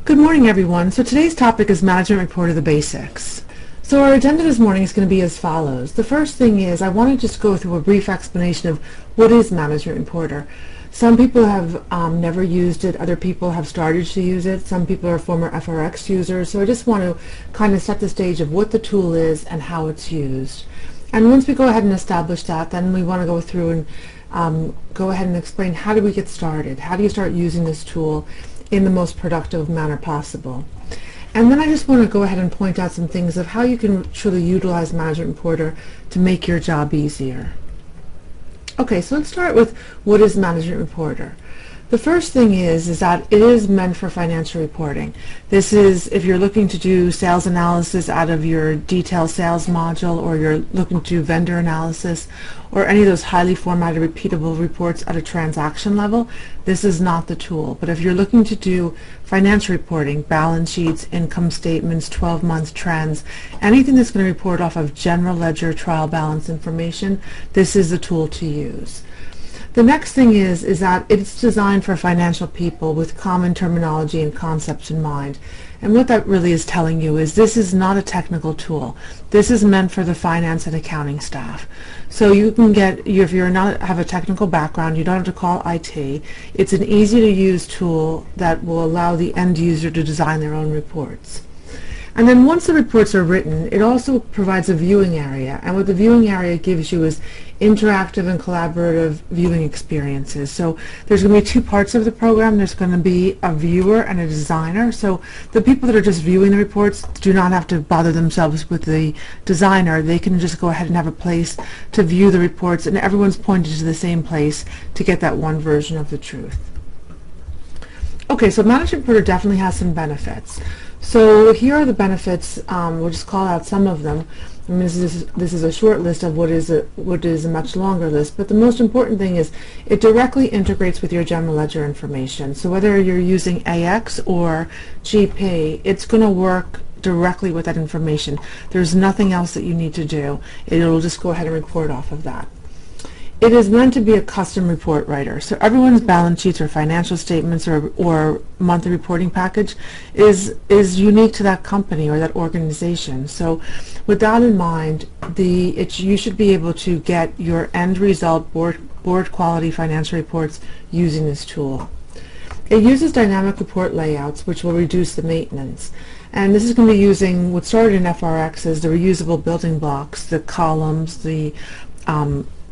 Good morning, everyone. So today's topic is Management Report of the Basics. So our agenda this morning is going to be as follows. The first thing is I want to just go through a brief explanation of what is Management Reporter. Some people have never used it. Other people have started to use it. Some people are former FRX users. So I just want to kind of set the stage of what the tool is and how it's used. And once we go ahead and establish that, then we want to go through and go ahead and explain how do we get started? How do you start using this tool in the most productive manner possible? And then I just want to go ahead and point out some things of how you can truly utilize Management Reporter to make your job easier. Okay, so let's start with what is Management Reporter. The first thing is that it is meant for financial reporting. This is if you're looking to do sales analysis out of your detailed sales module, or you're looking to do vendor analysis, or any of those highly formatted repeatable reports at a transaction level, this is not the tool. But if you're looking to do financial reporting, balance sheets, income statements, 12-month trends, anything that's going to report off of general ledger trial balance information, this is the tool to use. The next thing is that it's designed for financial people with common terminology and concepts in mind. And what that really is telling you is this is not a technical tool. This is meant for the finance and accounting staff. So you can get, if you're not have a technical background, you don't have to call IT. It's an easy to use tool that will allow the end user to design their own reports. And then once the reports are written, it also provides a viewing area. And what the viewing area gives you is interactive and collaborative viewing experiences. So there's going to be two parts of the program. There's going to be a viewer and a designer. So the people that are just viewing the reports do not have to bother themselves with the designer. They can just go ahead and have a place to view the reports, and everyone's pointed to the same place to get that one version of the truth. Okay, so Management Reporter definitely has some benefits. So here are the benefits. We'll just call out some of them. I mean, this is a short list of what is a much longer list, but the most important thing is it directly integrates with your general ledger information. So whether you're using AX or GP, it's going to work directly with that information. There's nothing else that you need to do. It'll just go ahead and report off of that. It is meant to be a custom report writer. So everyone's balance sheets or financial statements or monthly reporting package is unique to that company or that organization. So with that in mind, you should be able to get your end result board quality financial reports using this tool. It uses dynamic report layouts, which will reduce the maintenance. And this is going to be using what started in FRX as the reusable building blocks, the columns, the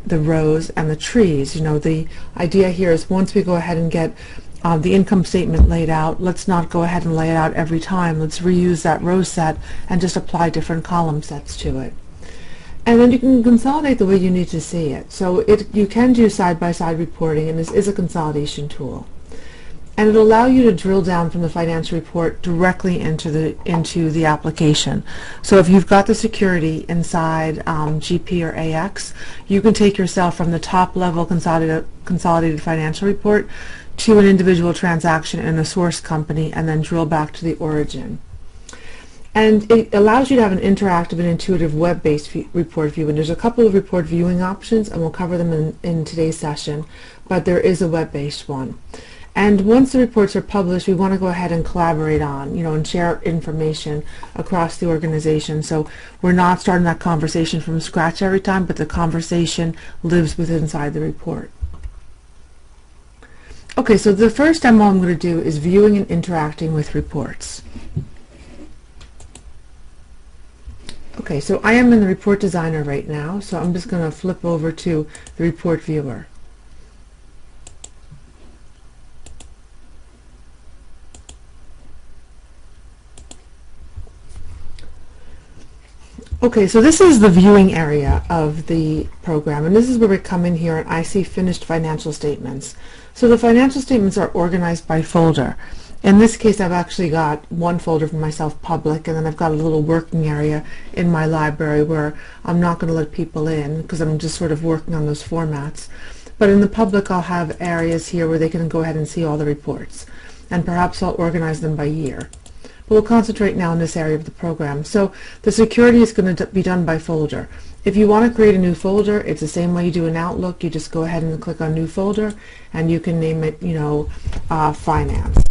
rows, and the trees. You know, the idea here is once we go ahead and get the income statement laid out, let's not go ahead and lay it out every time. Let's reuse that row set and just apply different column sets to it. And then you can consolidate the way you need to see it. So you can do side-by-side reporting, and this is a consolidation tool. And it'll allow you to drill down from the financial report directly into the application. So if you've got the security inside GP or AX, you can take yourself from the top level consolidated financial report to an individual transaction in a source company and then drill back to the origin. And it allows you to have an interactive and intuitive web-based report view. And there's a couple of report viewing options, and we'll cover them in today's session, but there is a web-based one. And once the reports are published, we want to go ahead and collaborate on, and share information across the organization. So we're not starting that conversation from scratch every time, but the conversation lives inside the report. Okay, so the first demo I'm going to do is viewing and interacting with reports. Okay, so I am in the Report Designer right now, so I'm just going to flip over to the Report Viewer. Okay, so this is the viewing area of the program, and this is where we come in here and I see finished financial statements. So the financial statements are organized by folder. In this case, I've actually got one folder for myself, public, and then I've got a little working area in my library where I'm not going to let people in because I'm just sort of working on those formats. But in the public, I'll have areas here where they can go ahead and see all the reports, and perhaps I'll organize them by year. We'll concentrate now in this area of the program. So the security is going to be done by folder. If you want to create a new folder, it's the same way you do in Outlook. You just go ahead and click on New Folder, and you can name it, Finance.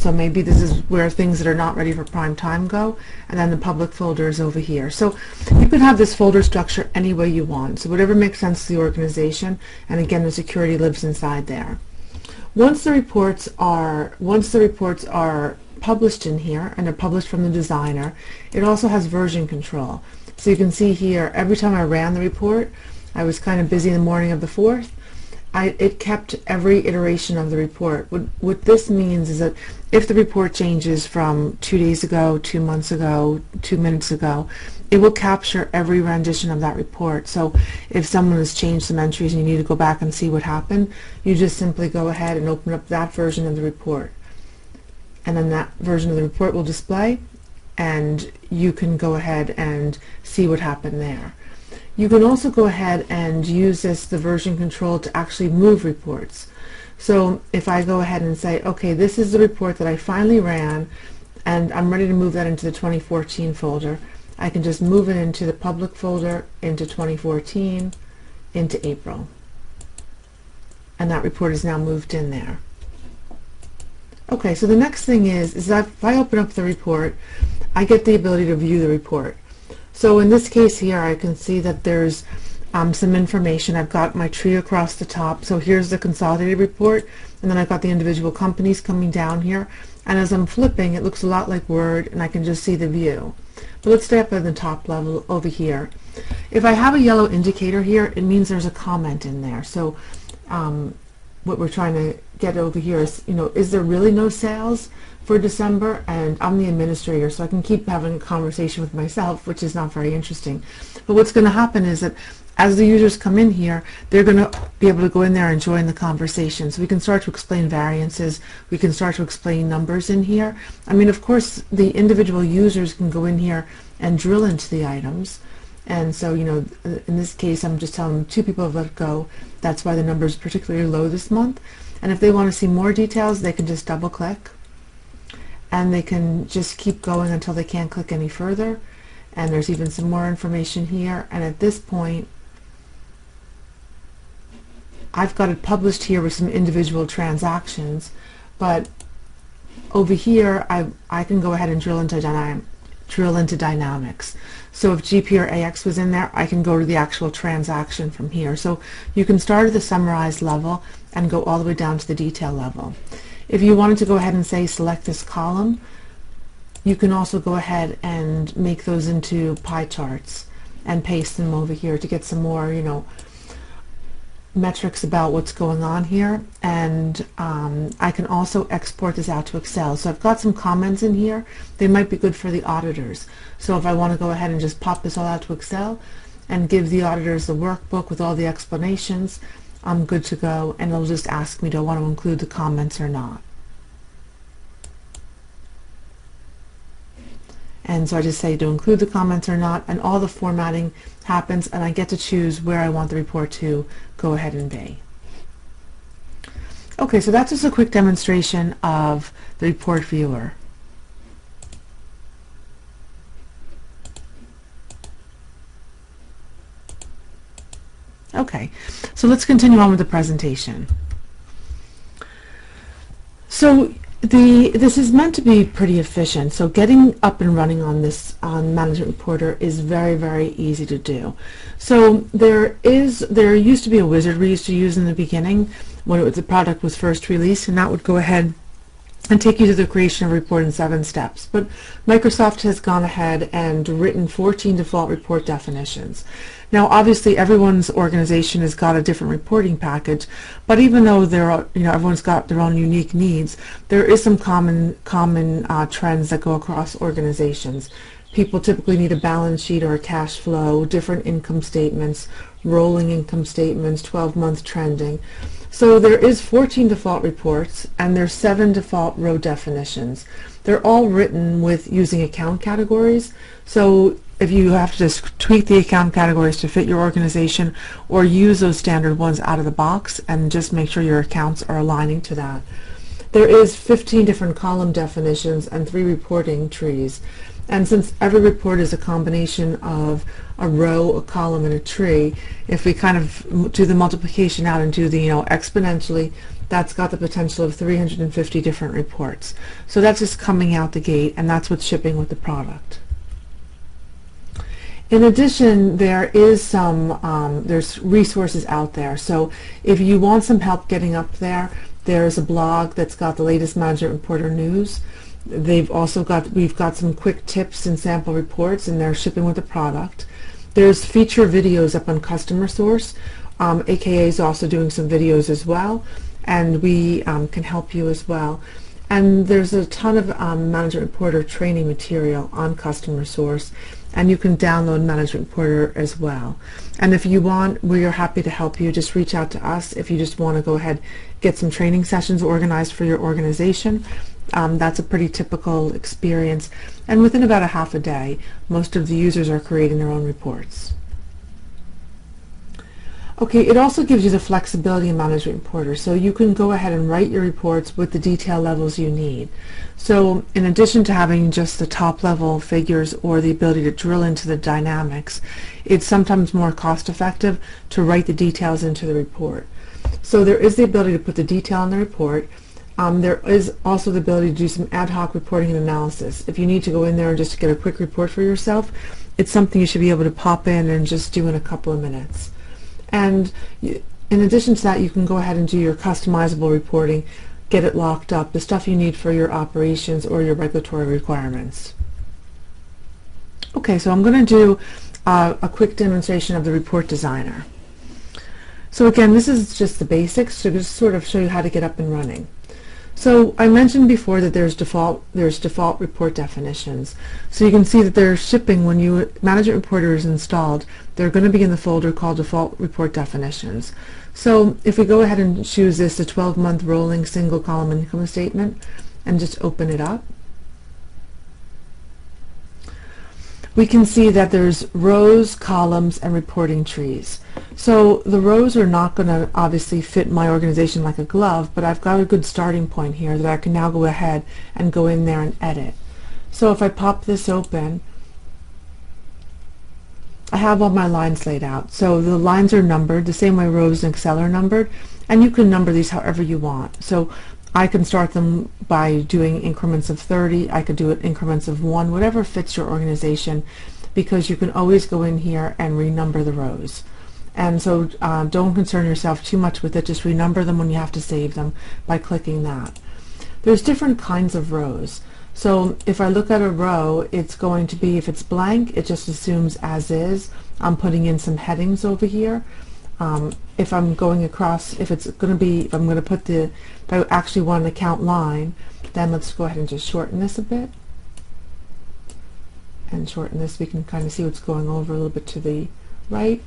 So maybe this is where things that are not ready for prime time go, and then the public folder is over here. So you can have this folder structure any way you want, so whatever makes sense to the organization, and again the security lives inside there. Once the reports are published in here, and they're published from the designer, it also has version control. So you can see here, every time I ran the report, I was kind of busy in the morning of the 4th, it kept every iteration of the report. What this means is that if the report changes from 2 days ago, 2 months ago, 2 minutes ago, it will capture every rendition of that report. So if someone has changed some entries and you need to go back and see what happened, you just simply go ahead and open up that version of the report. And then that version of the report will display, and you can go ahead and see what happened there. You can also go ahead and use the version control to actually move reports. So if I go ahead and say, okay, this is the report that I finally ran, and I'm ready to move that into the 2014 folder, I can just move it into the public folder, into 2014, into April. And that report is now moved in there. Okay, so the next thing is that if I open up the report, I get the ability to view the report. So in this case here, I can see that there's some information. I've got my tree across the top. So here's the consolidated report, and then I've got the individual companies coming down here. And as I'm flipping, it looks a lot like Word, and I can just see the view. But let's stay up at the top level over here. If I have a yellow indicator here, it means there's a comment in there. So what we're trying to get over here is, is there really no sales for December? And I'm the administrator, so I can keep having a conversation with myself, which is not very interesting. But what's going to happen is that as the users come in here, they're going to be able to go in there and join the conversation. So we can start to explain variances. We can start to explain numbers in here. I mean, of course, the individual users can go in here and drill into the items. And so, in this case, I'm just telling them 2 people have let go. That's why the number is particularly low this month. And if they want to see more details, they can just double click. And they can just keep going until they can't click any further. And there's even some more information here. And at this point, I've got it published here with some individual transactions. But over here, I can go ahead and drill into Dynamics. So if GP or AX was in there, I can go to the actual transaction from here. So you can start at the summarized level and go all the way down to the detail level. If you wanted to go ahead and say select this column, you can also go ahead and make those into pie charts and paste them over here to get some more, metrics about what's going on here. And I can also export this out to Excel. So I've got some comments in here. They might be good for the auditors. So if I want to go ahead and just pop this all out to Excel and give the auditors the workbook with all the explanations, I'm good to go, and it'll just ask me, do I want to include the comments or not. And so I just say to include the comments or not, and all the formatting happens, and I get to choose where I want the report to go ahead and be. Okay, so that's just a quick demonstration of the report viewer. Okay, so let's continue on with the presentation. So this is meant to be pretty efficient. So getting up and running on this Management Reporter is very, very easy to do. So there used to be a wizard we used to use in the beginning when the product was first released, and that would go ahead and take you to the creation of a report in 7 steps. But Microsoft has gone ahead and written 14 default report definitions. Now, obviously, everyone's organization has got a different reporting package, but even though everyone's got their own unique needs, there is some common trends that go across organizations. People typically need a balance sheet or a cash flow, different income statements, rolling income statements, 12-month trending. So there is 14 default reports, and there's 7 default row definitions. They're all written with using account categories. So if you have to just tweak the account categories to fit your organization, or use those standard ones out of the box and just make sure your accounts are aligning to that. There is 15 different column definitions and 3 reporting trees. And since every report is a combination of a row, a column, and a tree, if we kind of do the multiplication out and do the exponentially that's got the potential of 350 different reports. So that's just coming out the gate, and that's what's shipping with the product. In addition, there is there's resources out there. So if you want some help getting up there, there's a blog that's got the latest Management Reporter news. We've got some quick tips and sample reports, and they're shipping with the product. There's feature videos up on Customer Source. AKA is also doing some videos as well, and we can help you as well. And there's a ton of Management Reporter training material on Customer Source, and you can download Management Reporter as well. And if you want, we are happy to help you. Just reach out to us if you just want to go ahead, get some training sessions organized for your organization. That's a pretty typical experience, and within about a half a day, most of the users are creating their own reports. Okay, it also gives you the flexibility in Management Reporter, so you can go ahead and write your reports with the detail levels you need. So in addition to having just the top level figures or the ability to drill into the dynamics, it's sometimes more cost effective to write the details into the report. So there is the ability to put the detail in the report. There is also the ability to do some ad hoc reporting and analysis. If you need to go in there and just get a quick report for yourself, it's something you should be able to pop in and just do in a couple of minutes. And in addition to that, you can go ahead and do your customizable reporting, get it locked up, the stuff you need for your operations or your regulatory requirements. Okay, so I'm going to do a quick demonstration of the Report Designer. So again, this is just the basics to just sort of show you how to get up and running. So I mentioned before that there's default report definitions. So you can see that they're shipping when Management Reporter is installed. They're going to be in the folder called Default Report Definitions. So if we go ahead and choose this, the 12-month rolling single column income statement, and just open it up, we can see that there's rows, columns, and reporting trees. So the rows are not going to obviously fit my organization like a glove, but I've got a good starting point here that I can now go ahead and go in there and edit. So if I pop this open, I have all my lines laid out. So the lines are numbered the same way rows in Excel are numbered, and you can number these however you want. So I can start them by doing increments of 30, I could do it increments of 1, whatever fits your organization, because you can always go in here and renumber the rows. And so don't concern yourself too much with it, just renumber them when you have to save them by clicking that. There's different kinds of rows. So if I look at a row, it's going to be, if it's blank, it just assumes as is. I'm putting in some headings over here. If I'm going across, if I actually want an account line, then let's go ahead and just shorten this a bit. And shorten this, we can kind of see what's going over a little bit to the right.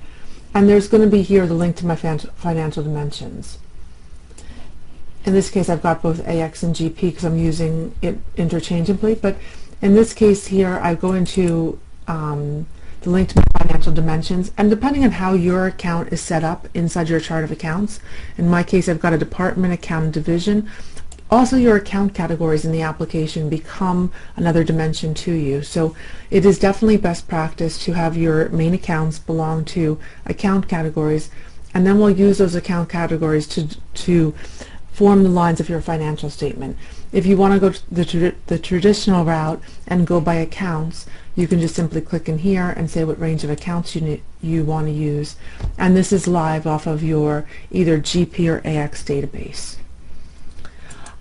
And there's going to be here the link to my financial dimensions. In this case, I've got both AX and GP because I'm using it interchangeably, but in this case here, I go into the link to my financial dimensions, and depending on how your account is set up inside your chart of accounts, in my case I've got a department, account, and division. Also, your account categories in the application become another dimension to you. So it is definitely best practice to have your main accounts belong to account categories, and then we'll use those account categories to form the lines of your financial statement. If you want to go to the traditional route and go by accounts, you can just simply click in here and say what range of accounts you want to use, and this is live off of your either GP or AX database.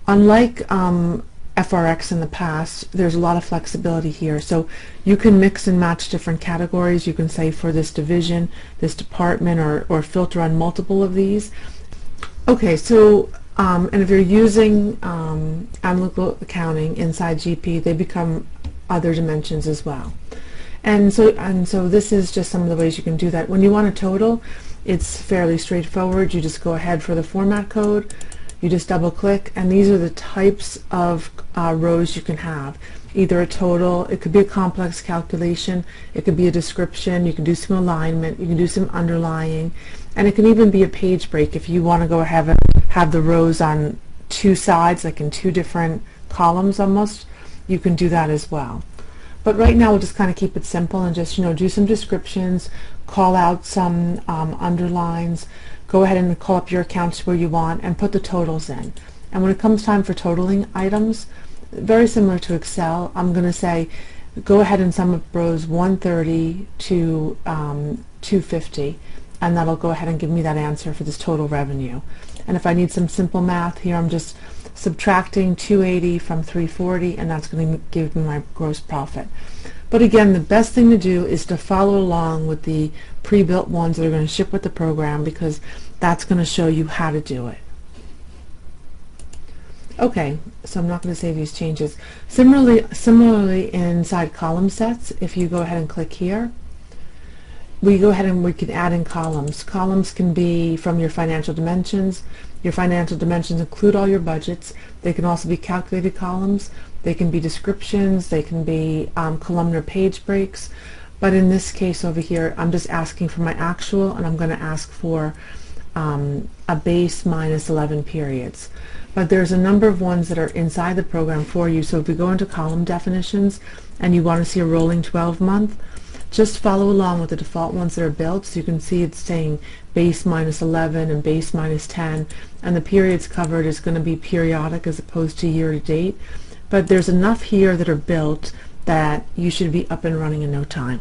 Unlike FRX in the past, there's a lot of flexibility here, so you can mix and match different categories. You can say for this division, this department, or filter on multiple of these. Okay, so and if you're using analytical accounting inside GP, they become other dimensions as well. And so this is just some of the ways you can do that. When you want a total, it's fairly straightforward. You just go ahead for the format code, you just double click, and these are the types of rows you can have. Either a total, it could be a complex calculation, it could be a description, you can do some alignment, you can do some underlying, and it can even be a page break if you want to go ahead and have the rows on two sides, like in two different columns almost. You can do that as well. But right now we'll just kind of keep it simple and just do some descriptions, call out some underlines, go ahead and call up your accounts where you want and put the totals in. And when it comes time for totaling items, very similar to Excel, I'm going to say go ahead and sum up rows 130 to 250, and that'll go ahead and give me that answer for this total revenue. And if I need some simple math here, I'm just subtracting 280 from 340, and that's going to give me my gross profit. But again, the best thing to do is to follow along with the pre-built ones that are going to ship with the program, because that's going to show you how to do it. Okay, so I'm not going to save these changes. Similarly inside column sets, if you go ahead and click here, we go ahead and we can add in columns. Columns can be from your financial dimensions. Your financial dimensions include all your budgets. They can also be calculated columns. They can be descriptions. They can be columnar page breaks. But in this case over here, I'm just asking for my actual, and I'm going to ask for a base minus 11 periods. But there's a number of ones that are inside the program for you. So if we go into column definitions and you want to see a rolling 12-month, just follow along with the default ones that are built. So you can see it's saying base minus 11 and base minus 10, and the periods covered is going to be periodic as opposed to year to date. But there's enough here that are built that you should be up and running in no time.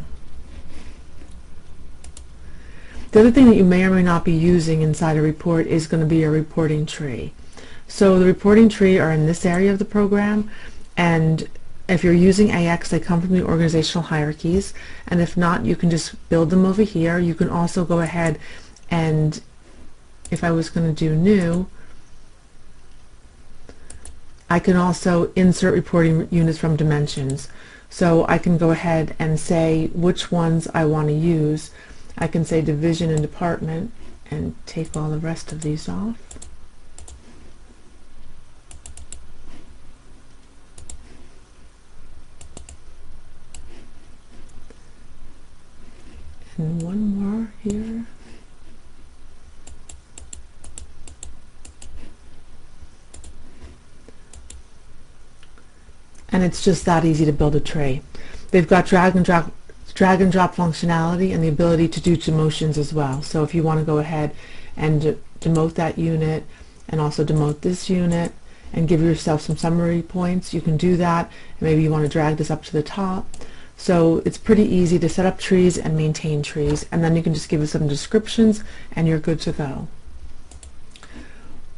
The other thing that you may or may not be using inside a report is going to be a reporting tree. So the reporting tree are in this area of the program, and if you're using AX, they come from the organizational hierarchies, and if not, you can just build them over here. You can also go ahead and, if I was going to do new, I can also insert reporting units from dimensions. So I can go ahead and say which ones I want to use. I can say division and department and take all the rest of these off. And one more here. And it's just that easy to build a tray. They've got drag and drop functionality and the ability to do demotions as well. So if you want to go ahead and demote that unit and also demote this unit and give yourself some summary points, you can do that. Maybe you want to drag this up to the top. So it's pretty easy to set up trees and maintain trees, and then you can just give it some descriptions and you're good to go.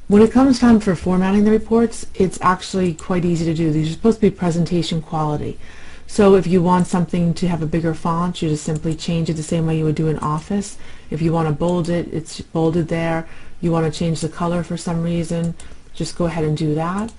When it comes time for formatting the reports, it's actually quite easy to do. These are supposed to be presentation quality. So if you want something to have a bigger font, you just simply change it the same way you would do in Office. If you want to bold it, it's bolded there. You want to change the color for some reason, just go ahead and do that.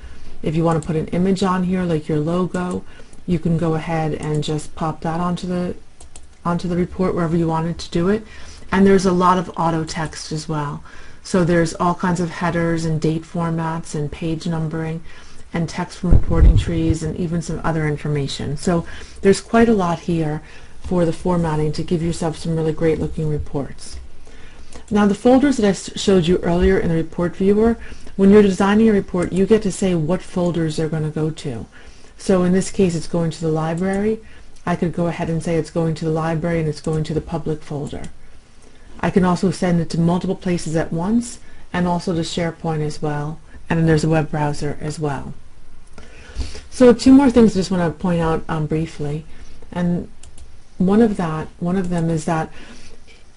If you want to put an image on here, like your logo, you can go ahead and just pop that onto the report wherever you wanted to do it. And there's a lot of auto text as well. So there's all kinds of headers and date formats and page numbering and text from reporting trees and even some other information. So there's quite a lot here for the formatting to give yourself some really great looking reports. Now the folders that I showed you earlier in the report viewer, when you're designing a report, you get to say what folders they're going to go to. So in this case, it's going to the library. I could go ahead and say it's going to the library and it's going to the public folder. I can also send it to multiple places at once and also to SharePoint as well. And then there's a web browser as well. So two more things I just want to point out briefly. And one of them is that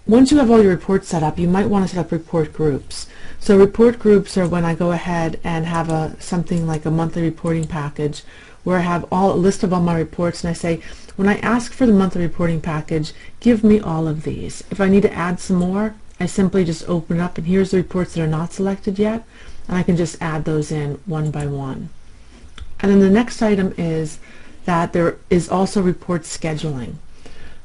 once you have all your reports set up, you might want to set up report groups. So report groups are when I go ahead and have something like a monthly reporting package where I have a list of all my reports, and I say, when I ask for the monthly reporting package, give me all of these. If I need to add some more, I simply just open it up, and here's the reports that are not selected yet, and I can just add those in one by one. And then the next item is that there is also report scheduling.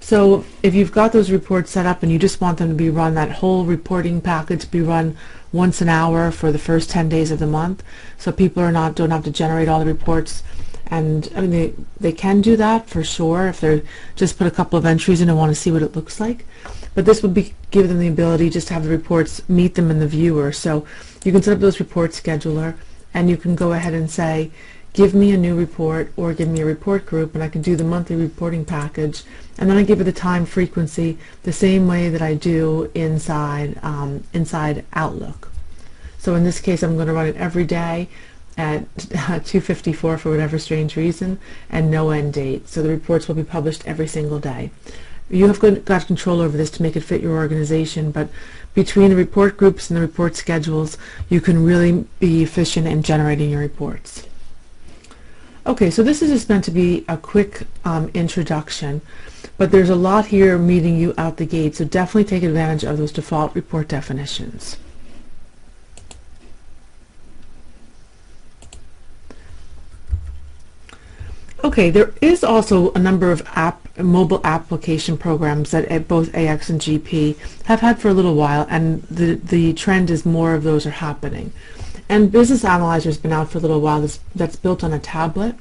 So if you've got those reports set up and you just want them to be run, that whole reporting package to be run once an hour for the first 10 days of the month, so people don't have to generate all the reports. And I mean, they can do that for sure if they're just put a couple of entries in and want to see what it looks like. But this would give them the ability just to have the reports meet them in the viewer. So you can set up those report scheduler, and you can go ahead and say, give me a new report or give me a report group, and I can do the monthly reporting package, and then I give it the time frequency the same way that I do inside Outlook. So in this case, I'm going to run it every day at 2:54 for whatever strange reason, and no end date. So the reports will be published every single day. You have got control over this to make it fit your organization, but between the report groups and the report schedules, you can really be efficient in generating your reports. Okay, so this is just meant to be a quick introduction, but there's a lot here meeting you out the gate, so definitely take advantage of those default report definitions. Okay, there is also a number of mobile application programs that both AX and GP have had for a little while, and the trend is more of those are happening. And Business Analyzer has been out for a little while. That's built on a tablet,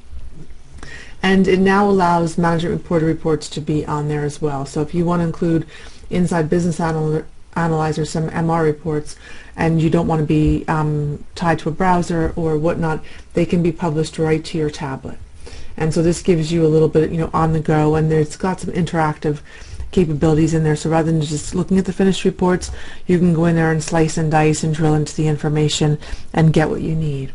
and it now allows Management Reporter reports to be on there as well. So if you want to include inside Business Analyzer some MR reports, and you don't want to be tied to a browser or whatnot, they can be published right to your tablet. And so this gives you a little bit, on the go, and it's got some interactive capabilities in there. So rather than just looking at the finished reports, you can go in there and slice and dice and drill into the information and get what you need.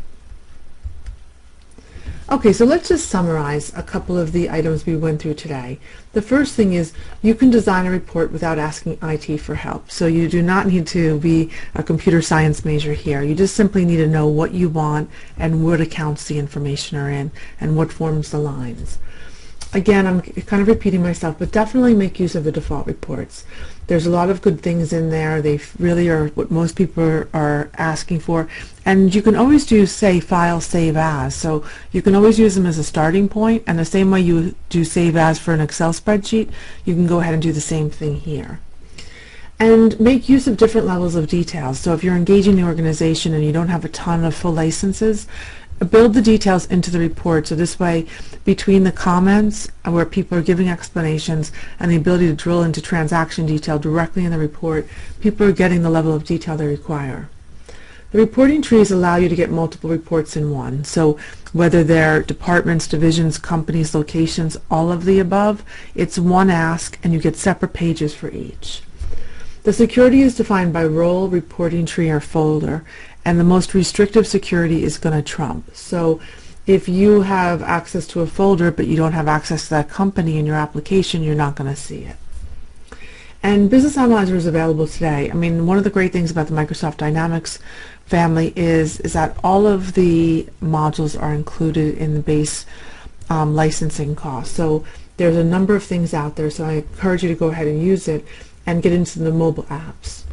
Okay, so let's just summarize a couple of the items we went through today. The first thing is you can design a report without asking IT for help. So you do not need to be a computer science major here. You just simply need to know what you want and what accounts the information are in and what forms the lines. Again, I'm kind of repeating myself, but definitely make use of the default reports. There's a lot of good things in there. They really are what most people are asking for. And you can always do, say, file save as. So you can always use them as a starting point, and the same way you do save as for an Excel spreadsheet, you can go ahead and do the same thing here. And make use of different levels of details. So if you're engaging the organization and you don't have a ton of full licenses, build the details into the report, so this way between the comments where people are giving explanations and the ability to drill into transaction detail directly in the report, people are getting the level of detail they require. The reporting trees allow you to get multiple reports in one, so whether they're departments, divisions, companies, locations, all of the above, it's one ask and you get separate pages for each. The security is defined by role, reporting tree, or folder, and the most restrictive security is going to trump. So if you have access to a folder but you don't have access to that company in your application, you're not going to see it. And Business Analyzer is available today. I mean, one of the great things about the Microsoft Dynamics family is that all of the modules are included in the base licensing cost. So there's a number of things out there, so I encourage you to go ahead and use it and get into the mobile apps.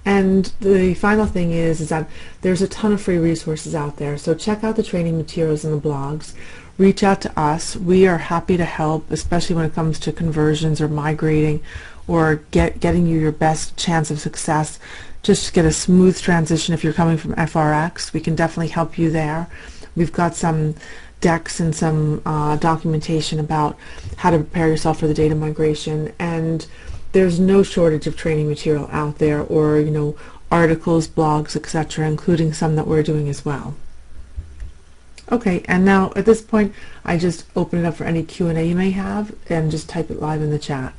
And the final thing is that there's a ton of free resources out there. So check out the training materials and the blogs. Reach out to us. We are happy to help, especially when it comes to conversions or migrating or getting you your best chance of success. Just to get a smooth transition if you're coming from FRX. We can definitely help you there. We've got some decks and some documentation about how to prepare yourself for the data migration, and there's no shortage of training material out there, or articles, blogs, etc., including some that we're doing as well. Okay, and now at this point I just open it up for any Q&A you may have and just type it live in the chat.